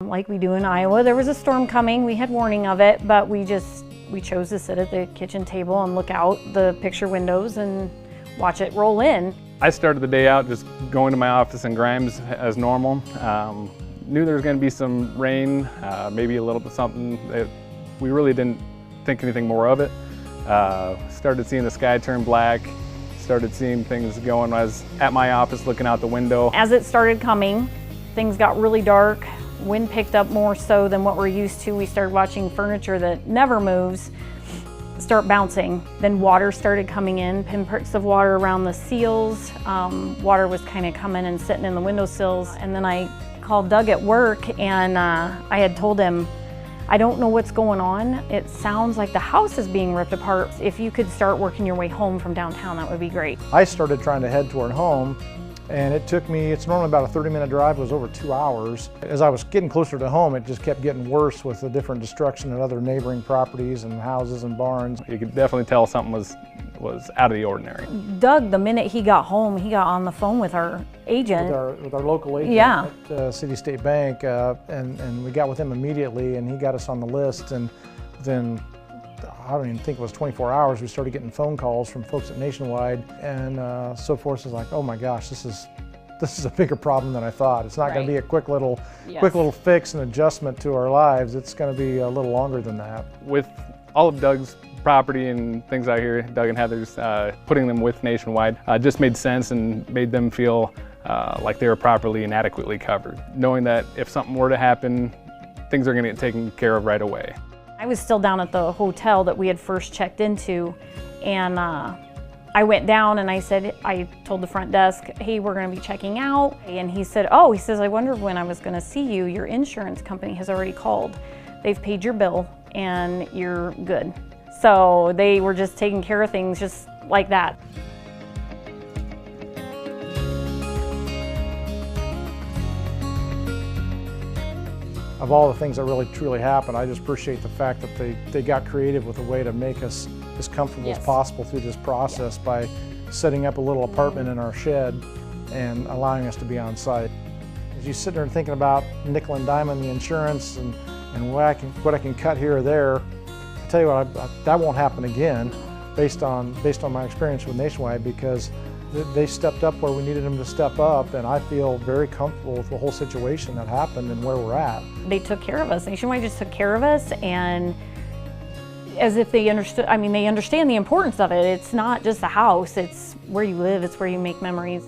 like we do in Iowa. There was a storm coming, we had warning of it, but we chose to sit at the kitchen table and look out the picture windows and watch it roll in. I started the day out just going to my office in Grimes as normal. Knew there was going to be some rain, maybe a little bit something. We really didn't think anything more of it. Started seeing the sky turn black, started seeing things going. I was at my office looking out the window. As it started coming, things got really dark. Wind picked up more so than what we're used to. We started watching furniture that never moves start bouncing. Then water started coming in, pinpricks of water around the seals. Water was kind of coming and sitting in the windowsills. And then I called Doug at work and I had told him, I don't know what's going on. It sounds like the house is being ripped apart. If you could start working your way home from downtown, that would be great. I started trying to head toward home, and it took me, it's normally about a 30-minute drive, it was over 2 hours. As I was getting closer to home, it just kept getting worse with the different destruction at other neighboring properties and houses and barns. You could definitely tell something was out of the ordinary. Doug, the minute he got home, he got on the phone with our agent. With our local agent at City State Bank, and we got with him immediately, and he got us on the list. And then, I don't even think it was 24 hours, we started getting phone calls from folks at Nationwide, and Soforce is like, oh my gosh, this is a bigger problem than I thought. It's not going to be a quick little fix and adjustment to our lives. It's going to be a little longer than that. With all of Doug's property and things out here, Doug and Heather's, putting them with Nationwide just made sense and made them feel like they were properly and adequately covered, knowing that if something were to happen, things are going to get taken care of right away. I was still down at the hotel that we had first checked into, and I went down and I told the front desk, hey, we're going to be checking out. And he said, oh, he says, I wonder when I was going to see you. Your insurance company has already called. They've paid your bill and you're good. So they were just taking care of things just like that. Of all the things that really truly happened, I just appreciate the fact that they got creative with a way to make us as comfortable as possible through this process by setting up a little apartment in our shed and allowing us to be on site. As you sit there and thinking about nickel and diamond the insurance and what I can cut here or there, I tell you what, that won't happen again based on my experience with Nationwide, because they stepped up where we needed them to step up, and I feel very comfortable with the whole situation that happened and where we're at. They took care of us. Nationwide just took care of us, and as if they understood, I mean, they understand the importance of it. It's not just a house, it's where you live, it's where you make memories.